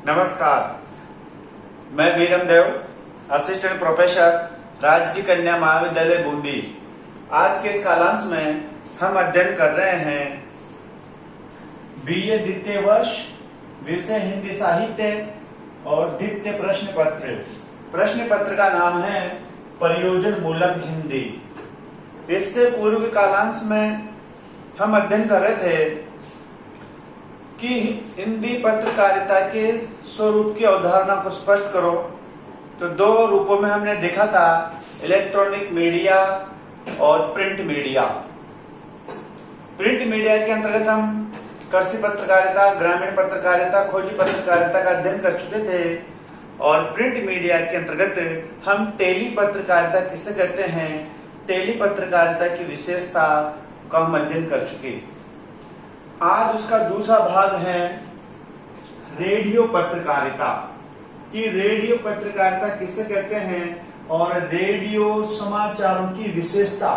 नमस्कार, मैं वीरम देव, assistant professor राजकीय कन्या महाविद्यालय बूंदी। आज के इस कालांश में हम अध्ययन कर रहे हैं बीए द्वितीय वर्ष विषय हिंदी साहित्य और द्वितीय प्रश्न पत्र। प्रश्न पत्र का नाम है प्रयोजन मूलक हिंदी। इससे पूर्व के कालांश में हम अध्ययन कर रहे थे कि हिंदी पत्रकारिता के स्वरूप की अवधारणा को स्पष्ट करो। तो दो रूपों में हमने देखा था, इलेक्ट्रॉनिक मीडिया और प्रिंट मीडिया। प्रिंट मीडिया के अंतर्गत हम कृषि पत्रकारिता, ग्रामीण पत्रकारिता, खोजी पत्रकारिता का अध्ययन कर चुके थे और प्रिंट मीडिया के अंतर्गत हम टेली पत्रकारिता किसे कहते हैं, टेली पत्रकारिता की विशेषता का हम अध्ययन कर चुके। आज उसका दूसरा भाग है रेडियो पत्रकारिता कि रेडियो पत्रकारिता किसे कहते हैं और रेडियो समाचारों की विशेषता।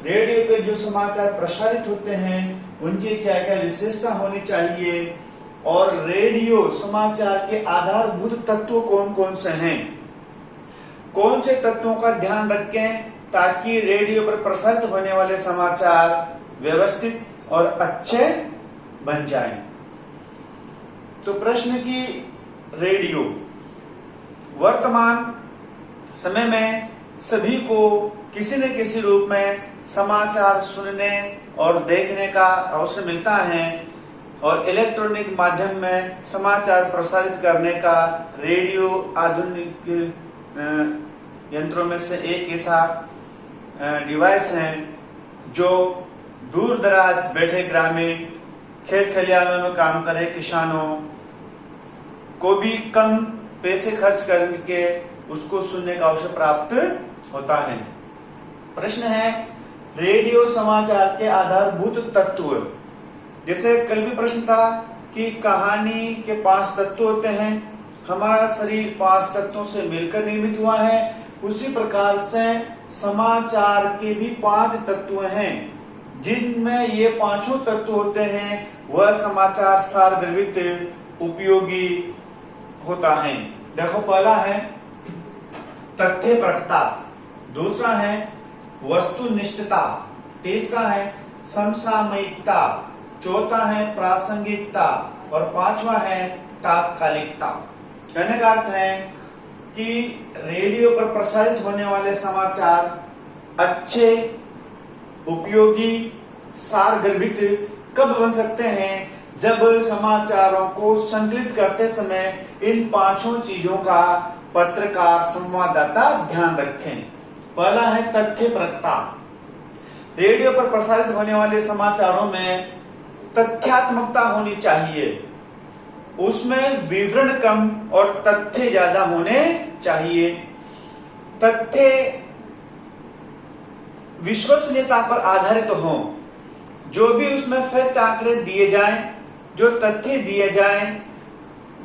रेडियो पे जो समाचार प्रसारित होते हैं उनकी क्या क्या विशेषता होनी चाहिए और रेडियो समाचार के आधारभूत तत्व कौन कौन से हैं, कौन से तत्वों का ध्यान रखें ताकि रेडियो पर प्रसारित होने वाले समाचार व्यवस्थित और अच्छे बन जाएं। तो प्रश्न की रेडियो वर्तमान समय में सभी को किसी न किसी रूप में समाचार सुनने और देखने का अवसर मिलता है और इलेक्ट्रॉनिक माध्यम में समाचार प्रसारित करने का रेडियो आधुनिक यंत्रों में से एक ऐसा डिवाइस है जो दूर दराज बैठे ग्रामीण खेत खलिहानों में काम करे किसानों को भी कम पैसे खर्च करके उसको सुनने का अवसर प्राप्त होता है। प्रश्न है रेडियो समाचार के आधारभूत तत्व। जैसे कल भी प्रश्न था कि कहानी के 5 तत्व होते हैं, हमारा शरीर 5 तत्वों से मिलकर निर्मित हुआ है, उसी प्रकार से समाचार के भी 5 तत्व हैं जिनमें ये 5 तत्व होते हैं। वह समाचार सारगर्भित उपयोगी होता है। देखो, पहला है तथ्यपरकता, दूसरा है वस्तुनिष्ठता, तीसरा है समसामयिकता, चौथा है प्रासंगिकता और 5वां है तात्कालिकता। कहने का अर्थ है कि रेडियो पर प्रसारित होने वाले समाचार अच्छे, उपयोगी, सारगर्भित कब बन सकते हैं, जब समाचारों को संकलित करते समय इन 5 चीजों का पत्रकार संवाददाता ध्यान रखें। पहला है तथ्यपरकता। रेडियो पर प्रसारित होने वाले समाचारों में तथ्यात्मकता होनी चाहिए, उसमें विवरण कम और तथ्य ज्यादा होने चाहिए। तथ्य विश्वसनीयता पर आधारित हो, जो भी उसमें फैक्ट आंकड़े दिए जाएं, जो तथ्य दिए जाएं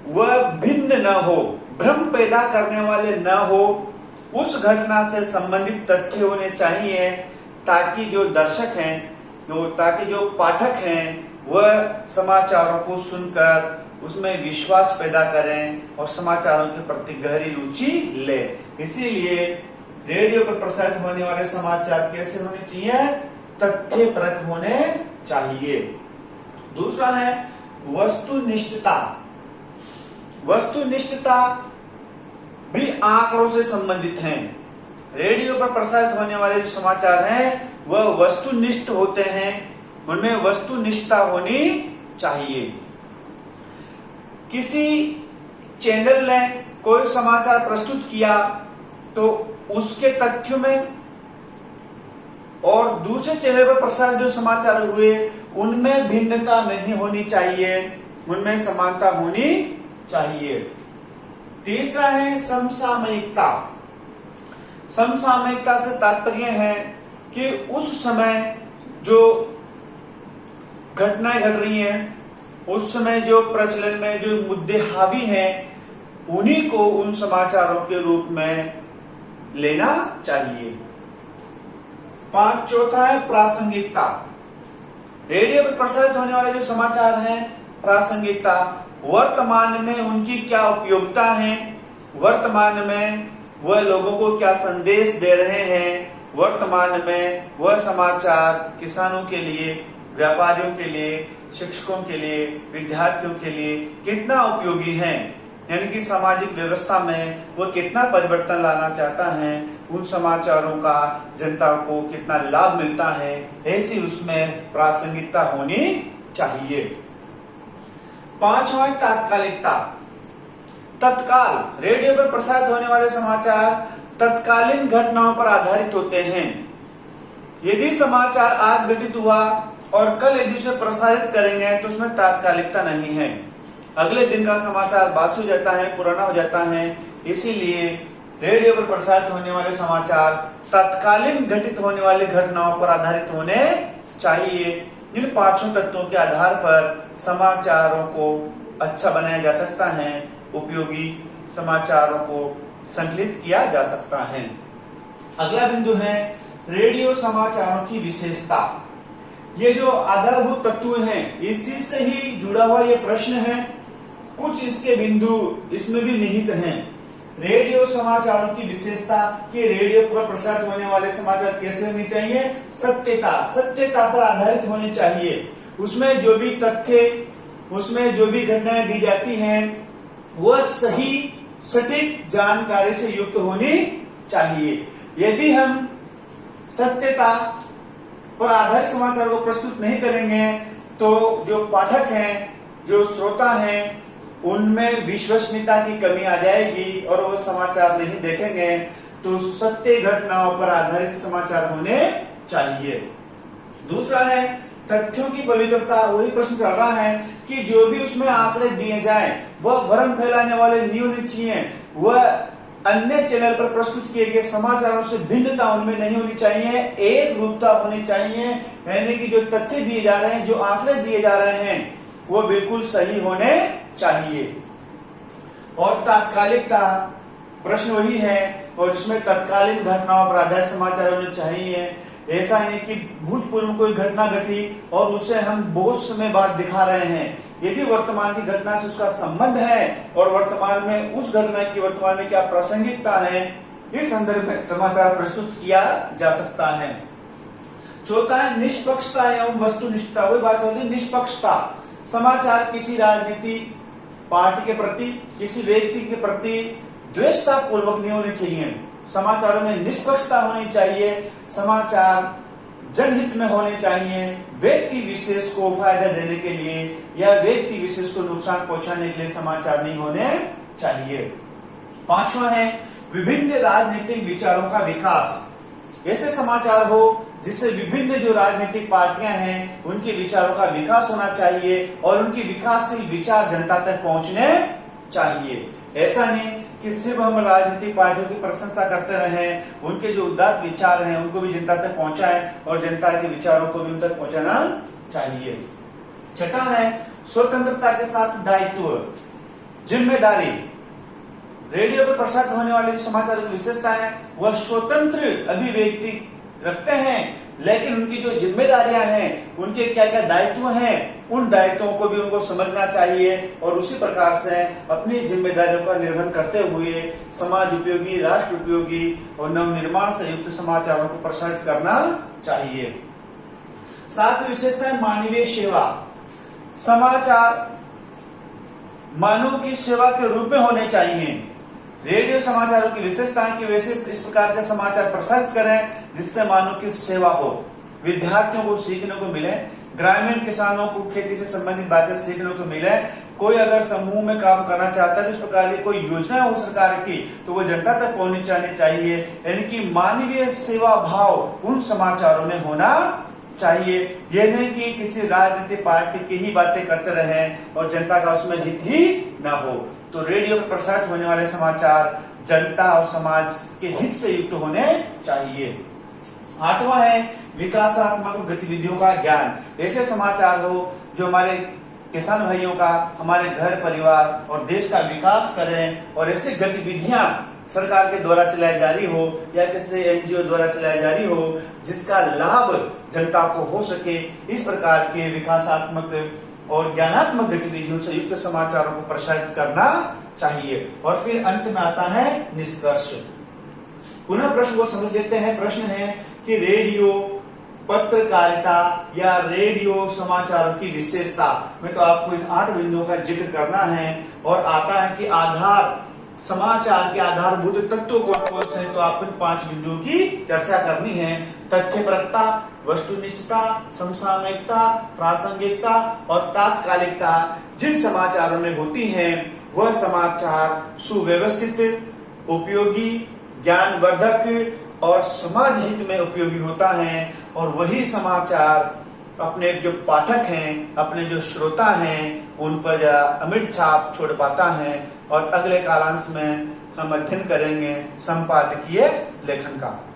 वह भिन्न न हो, भ्रम पैदा करने वाले न हो, उस घटना से संबंधित तथ्य होने चाहिए ताकि जो दर्शक हैं, ताकि जो पाठक हैं वह समाचारों को सुनकर उसमें विश्वास पैदा करें और समाचारों के प्रति गहरी रुचि ले। इसीलिए रेडियो पर प्रसारित होने वाले समाचार कैसे होने चाहिए, तथ्यपरक होने चाहिए। दूसरा है वस्तुनिष्ठता। वस्तुनिष्ठता भी आंकड़ों से संबंधित हैं। रेडियो पर प्रसारित होने वाले जो समाचार हैं वह वस्तुनिष्ठ होते हैं, उनमें वस्तुनिष्ठता होनी चाहिए। किसी चैनल ने कोई समाचार प्रस्तुत किया तो उसके तथ्यों में और दूसरे चैनल पर प्रसारित जो समाचार हुए उनमें भिन्नता नहीं होनी चाहिए, उनमें समानता होनी चाहिए। तीसरा है समसामयिकता। समसामयिकता से तात्पर्य है कि उस समय जो घटनाएं घट रही हैं, उस समय जो प्रचलन में जो मुद्दे हावी हैं उन्हीं को उन समाचारों के रूप में लेना चाहिए। चौथा है प्रासंगिकता। रेडियो पर प्रसारित होने वाले जो समाचार हैं, प्रासंगिकता वर्तमान में उनकी क्या उपयोगिता है, वर्तमान में वह लोगों को क्या संदेश दे रहे हैं, वर्तमान में वह समाचार किसानों के लिए, व्यापारियों के लिए, शिक्षकों के लिए, विद्यार्थियों के लिए कितना उपयोगी है, यानी कि सामाजिक व्यवस्था में वो कितना परिवर्तन लाना चाहता है, उन समाचारों का जनता को कितना लाभ मिलता है, ऐसी उसमें प्रासंगिकता होनी चाहिए। पांचवा, तात्कालिकता। तत्काल रेडियो पर प्रसारित होने वाले समाचार तत्कालीन घटनाओं पर आधारित होते हैं। यदि समाचार आज घटित हुआ और कल यदि उसे प्रसारित करेंगे तो उसमें तात्कालिकता नहीं है, अगले दिन का समाचार बासी हो जाता है, पुराना हो जाता है। इसीलिए रेडियो पर प्रसारित होने वाले समाचार तत्कालीन घटित होने वाली घटनाओं पर आधारित होने चाहिए। इन पांचों तत्वों के आधार पर समाचारों को अच्छा बनाया जा सकता है, उपयोगी समाचारों को संकलित किया जा सकता है। अगला बिंदु है रेडियो समाचारों की विशेषता। ये जो आधारभूत तत्व हैं, इसी से ही जुड़ा हुआ ये प्रश्न है। कुछ इसके बिंदु इसमें भी निहित हैं। रेडियो समाचारों की विशेषता कि रेडियो पर प्रसारित होने वाले समाचार कैसे होने चाहिए, सत्यता पर आधारित होने चाहिए। उसमें जो भी तथ्य, उसमें जो भी घटनाएं दी जाती हैं वह सही सटीक जानकारी से युक्त होनी चाहिए। यदि हम सत्यता पर आधारित समाचार को प्रस्तुत नहीं करेंगे तो जो पाठक हैं, जो श्रोता हैं, उनमें विश्वसनीयता की कमी आ जाएगी और वो समाचार नहीं देखेंगे। तो सत्य घटनाओं पर आधारित समाचार होने चाहिए। दूसरा है तथ्यों की पवित्रता। वही प्रश्न चल रहा है कि जो भी उसमें आंकड़े दिए जाएं वह भ्रम फैलाने वाले नहीं होने चाहिए, वह अन्य चैनल पर प्रस्तुत किए गए समाचारों से भिन्नता उनमें नहीं होनी चाहिए, एक रूपता होनी चाहिए। यानी कि जो तथ्य दिए जा रहे हैं, जो आंकड़े दिए जा रहे हैं, वो बिल्कुल सही होने चाहिए। और तात्कालिकता, प्रश्न वही है और इसमें तत्कालीन घटनाओं पर आधारित समाचार होने चाहिए। ऐसा नहीं कि भूतपूर्व कोई घटना घटी और उसे हम बहुत समय बाद दिखा रहे हैं। यदि वर्तमान की घटना से उसका संबंध है और वर्तमान में उस घटना की वर्तमान में क्या प्रासंगिकता है, इस संदर्भ में समाचार प्रस्तुत किया जा सकता है। चौथा है निष्पक्षता एवं वस्तुनिष्ठता। वही बात होती है निष्पक्षता। समाचार किसी राजनीति पार्टी के प्रति, किसी व्यक्ति के प्रति द्वेषता पूर्वक नहीं होने चाहिए। समाचारों में निष्पक्षता होनी चाहिए, समाचार जनहित में होने चाहिए, व्यक्ति विशेष को फायदा देने के लिए या व्यक्ति विशेष को नुकसान पहुंचाने के लिए समाचार नहीं होने चाहिए। पांचवा है विभिन्न राजनीतिक विचारों का विकास। ऐसे समाचार हो जिससे विभिन्न जो राजनीतिक पार्टियां हैं उनके विचारों का विकास होना चाहिए और उनके विकासशील विचार जनता तक पहुंचने चाहिए। ऐसा नहीं कि सिर्फ हम राजनीतिक पार्टियों की प्रशंसा करते रहें, उनके जो उदात्त विचार हैं उनको भी जनता तक पहुंचाएं और जनता के विचारों को भी उन तक पहुंचाना चाहिए। छठा है स्वतंत्रता के साथ दायित्व, जिम्मेदारी। रेडियो पर प्रसारित होने वाले समाचार की विशेषता है वह स्वतंत्र अभिव्यक्ति रखते हैं, लेकिन उनकी जो जिम्मेदारियां हैं, उनके क्या क्या दायित्व हैं, उन दायित्वों को भी उनको समझना चाहिए और उसी प्रकार से अपनी जिम्मेदारियों का निर्वहन करते हुए समाज उपयोगी, राष्ट्र उपयोगी और नवनिर्माण से युक्त समाचारों को प्रसारित करना चाहिए। सात विशेषता है मानवीय सेवा। समाचार मानव की सेवा के रूप में होने चाहिए। रेडियो समाचारों की विशेषता है कि वैसे इस प्रकार के समाचार प्रसारित करें जिससे मानव की सेवा हो, विद्यार्थियों को सीखने को मिले, ग्रामीण किसानों को खेती से संबंधित बातें सीखने को मिले। कोई अगर समूह में काम करना चाहता है, इस प्रकार की कोई योजना हो सरकार की, तो वो जनता तक पहुंचनी चाहिए। यानी कि मानवीय सेवा भाव उन समाचारों में होना चाहिए। यह नहीं कि किसी राजनीतिक पार्टी की ही बातें करते रहें और जनता का उसमें हित ही ना हो। तो रेडियो पर प्रसारित होने वाले समाचार जनता और समाज के हित से युक्त होने चाहिए। आठवां है विकासात्मक गतिविधियों का ज्ञान। ऐसे समाचार हो जो हमारे किसान भाइयों का, हमारे घर परिवार और देश का विकास करें और ऐसी गतिविधियां सरकार के द्वारा चलाई जा रही हो या किसी एनजीओ द्वारा चलाई जा रही हो जिसका लाभ जनता को हो सके। इस प्रकार के विकासात्मक और ज्ञानात्मक गतिविधियों से युक्त समाचारों को प्रसारित करना चाहिए। और फिर अंत में आता है निष्कर्ष। पुनः प्रश्न को समझ लेते हैं। प्रश्न है कि रेडियो पत्रकारिता या रेडियो समाचारों की विशेषता में तो आपको इन 8 बिंदुओं का जिक्र करना है। और आता है कि आधार समाचार के आधारभूत तत्व कौन कौन से हैं, तो आपको इन 5 बिंदुओं की चर्चा करनी है। तथ्यपरकता, वस्तुनिष्ठता, समसामयिकता, प्रासंगिकता और तात्कालिकता जिन समाचारों में होती हैं वह समाचार सुव्यवस्थित, उपयोगी, ज्ञानवर्धक और समाज हित में उपयोगी होता है। और वही समाचार अपने जो पाठक हैं, अपने जो श्रोता हैं, उन पर अमिट छाप छोड़ पाता है। और अगले कालांश में हम अध्ययन करेंगे संपादकीय लेखन का।